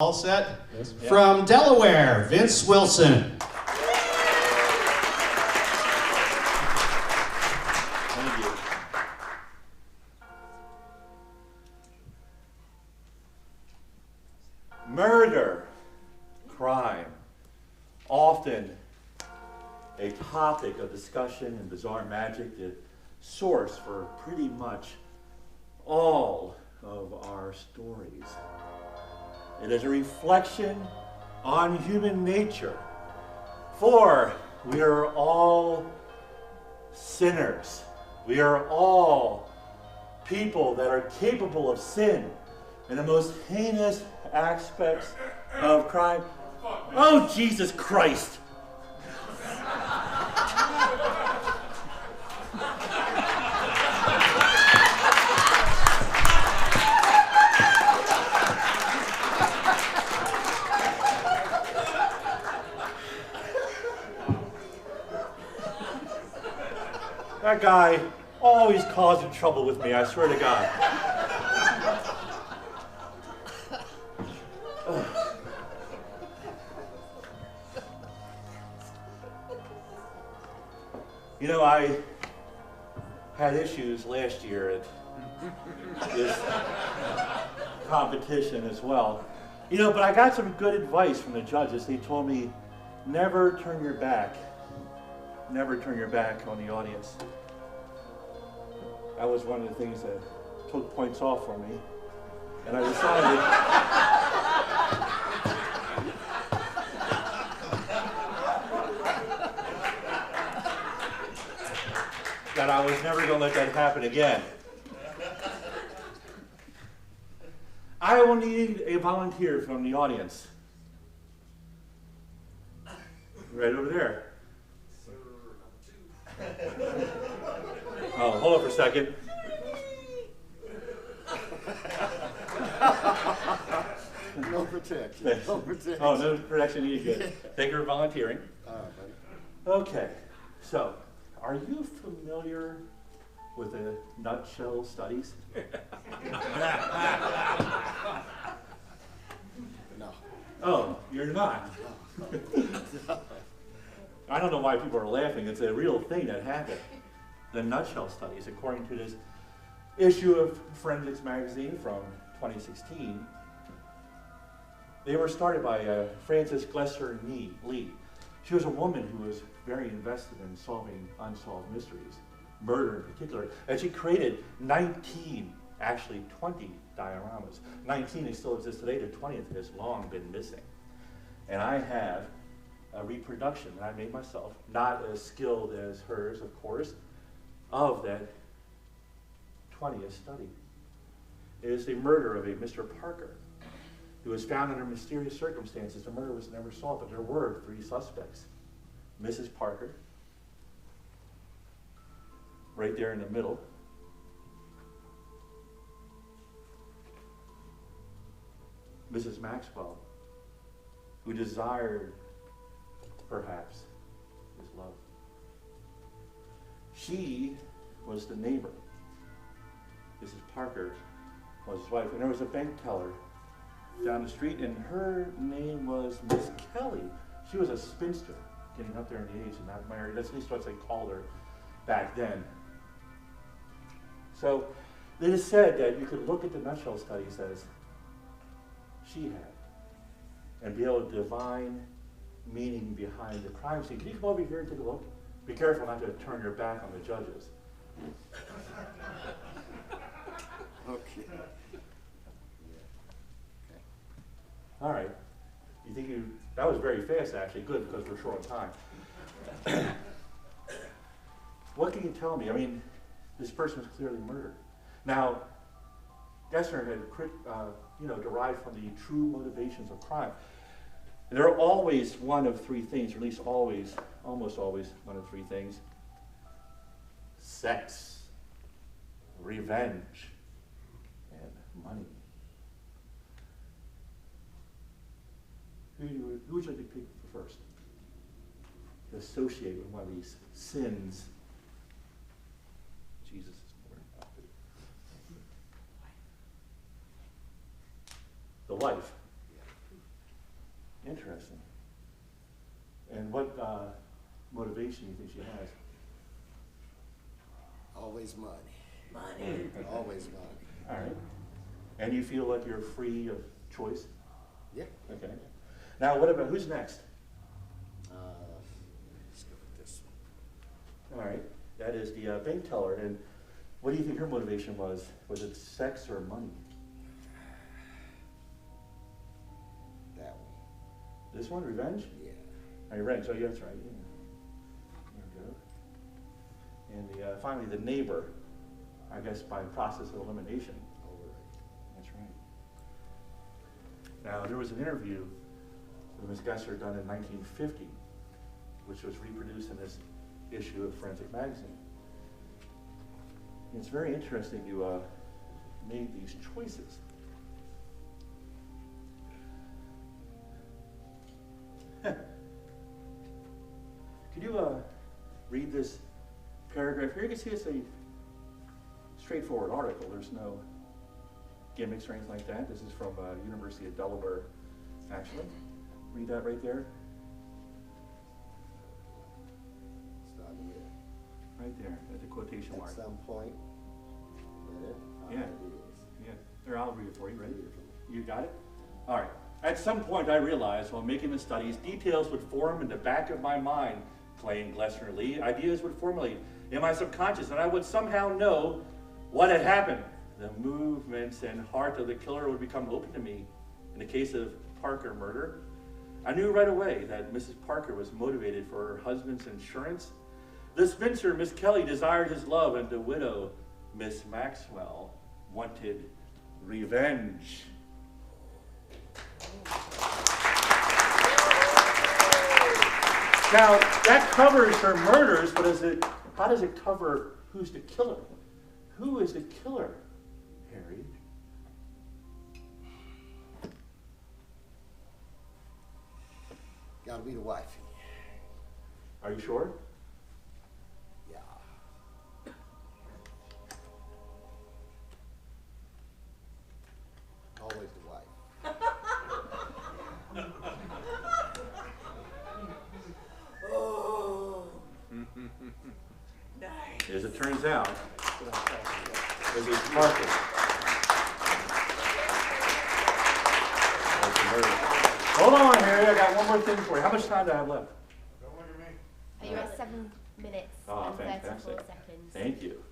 All set? Yes. From Delaware, Vince Wilson. Thank you. Murder, crime, often a topic of discussion in bizarre magic, the source for pretty much all of our stories. It is a reflection on human nature, for we are all sinners. We are all people that are capable of sin and the most heinous aspects of crime. Oh, Jesus Christ! That guy always causing trouble with me, I swear to God. You know, I had issues last year at this competition as well. You know, but I got some good advice from the judges. They told me, never turn your back. Never turn your back on the audience. That was one of the things that took points off for me. And I decided that I was never going to let that happen again. I will need a volunteer from the audience. Right over there. Oh, hold on for a second. No protection. No protection. Oh, no protection needed. Good. Thank you for volunteering. Okay, so are you familiar with the nutshell studies? No. Oh, you're not. I don't know why people are laughing. It's a real thing that happened. The nutshell studies, according to this issue of Forensics magazine from 2016, they were started by Frances Glesser Lee. She was a woman who was very invested in solving unsolved mysteries, murder in particular, and she created 19, actually 20 dioramas. 19 they still exist today, the 20th has long been missing. And I have a reproduction that I made myself, not as skilled as hers, of course, of that 20th study. It is the murder of a Mr. Parker, who was found under mysterious circumstances. The murder was never solved, but there were 3 suspects. Mrs. Parker, right there in the middle. Mrs. Maxwell, who desired, perhaps, his love. She was the neighbor. Mrs. Parker was his wife. And there was a bank teller down the street, and her name was Miss Kelly. She was a spinster, getting up there in the age and not married. That's at least what they called her back then. So it is said that you could look at the nutshell studies as she had and be able to divine meaning behind the crime scene. Can you come over here and take a look? Be careful not to turn your back on the judges. Okay. All right. You think that was very fast, actually. Good, because we're short on time. What can you tell me? I mean, this person was clearly murdered. Now, Gessner had derived from the true motivations of crime. And there are always one of 3 things, or at least always, almost always one of 3 things. Sex, revenge, and money. Who would you like to pick first? To associate with one of these sins. Jesus is more. The wife. Interesting. And what motivation do you think she has? Always money. Money. Always money. All right. And you feel like you're free of choice? Yeah. Okay. Now, what about, who's next? Let's go with this one. All right. That is the bank teller. And what do you think her motivation was? Was it sex or money? That one. This one, revenge? Yeah. Revenge. Oh, yeah, that's right. Yeah. There we go. And finally, the neighbor. I guess by process of elimination. All right. That's right. Now, there was an interview with Ms. Gesser done in 1950, which was reproduced in this issue of Forensic Magazine. And it's very interesting you made these choices. Could you read this paragraph here? You can see it's a straightforward article. There's no gimmicks or anything like that. This is from University of Delaware, actually. Read that right there. Start here. Right there, at the quotation mark. At some point. Get it? Yeah. It is. Yeah, there, I'll read it for you, ready? Read it for me. You got it? All right. At some point I realized while making the studies, details would form in the back of my mind, claimed Glessner Lee. Ideas would formulate in my subconscious, and I would somehow know what had happened. The movements and heart of the killer would become open to me. In the case of Parker murder, I knew right away that Mrs. Parker was motivated for her husband's insurance. The spinster, Miss Kelly, desired his love, and the widow, Miss Maxwell, wanted revenge. Now, that covers her murders, but how does it cover who's the killer? Who is the killer, Harry? Gotta be the wifey. Are you sure? Yeah. Always the wife. Oh. Nice. As it turns out, it was Parker. Hold on, Harry. I got one more thing for you. How much time do I have left? You're at 7 minutes and 34 Fantastic. seconds. Thank you.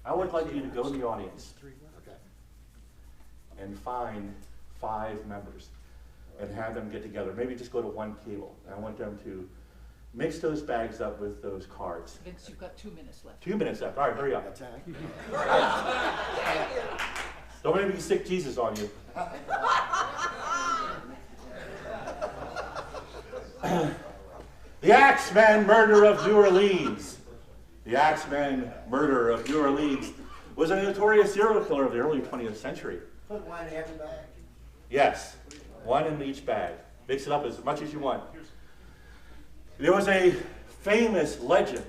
I would like you to go in the audience Okay. and find 5 members and have them get together. Maybe just go to one table. And I want them to mix those bags up with those cards. Vince, you've got 2 minutes left. 2 minutes left. All right, hurry Got up. time? Don't let me stick Jesus on you. The Axeman murder of New Orleans. The Axeman murder of New Orleans was a notorious serial killer of the early 20th century. Put one in every bag. Yes, one in each bag. Mix it up as much as you want. There was a famous legend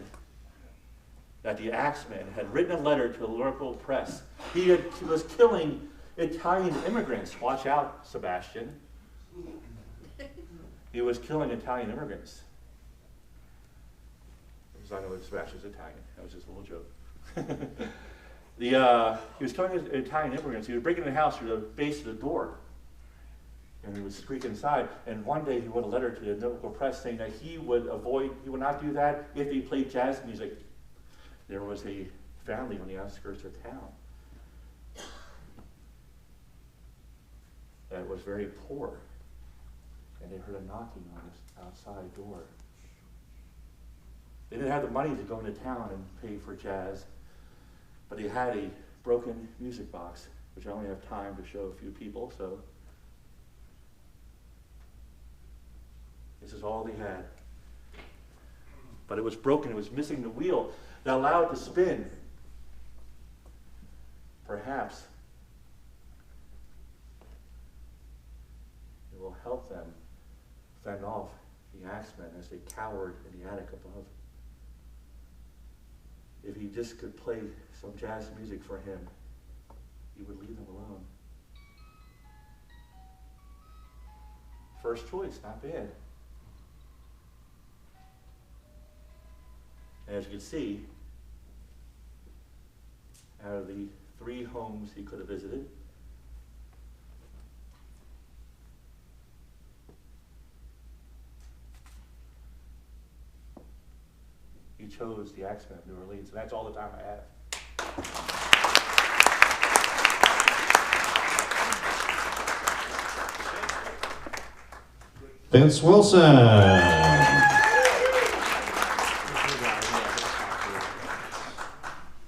that the Axeman had written a letter to the local press. He was killing Italian immigrants. Watch out, Sebastian. He was killing Italian immigrants. Because I know that Sebastian's Italian. That was just a little joke. He was killing Italian immigrants. He would break into the house through the base of the door. And he would squeak inside. And one day he wrote a letter to the local press saying that he would not do that if he played jazz music. There was a family on the outskirts of town that was very poor. And they heard a knocking on his outside door. They didn't have the money to go into town and pay for jazz, but they had a broken music box, which I only have time to show a few people, so this is all they had. But it was broken, it was missing the wheel that allowed it to spin. Perhaps it will help them fend off the Axemen as they cowered in the attic above. If he just could play some jazz music for him, he would leave them alone. first choice, not bad. And as you can see, out of the 3 homes he could have visited, he chose the accent of New Orleans, and that's all the time I have. Vince Wilson.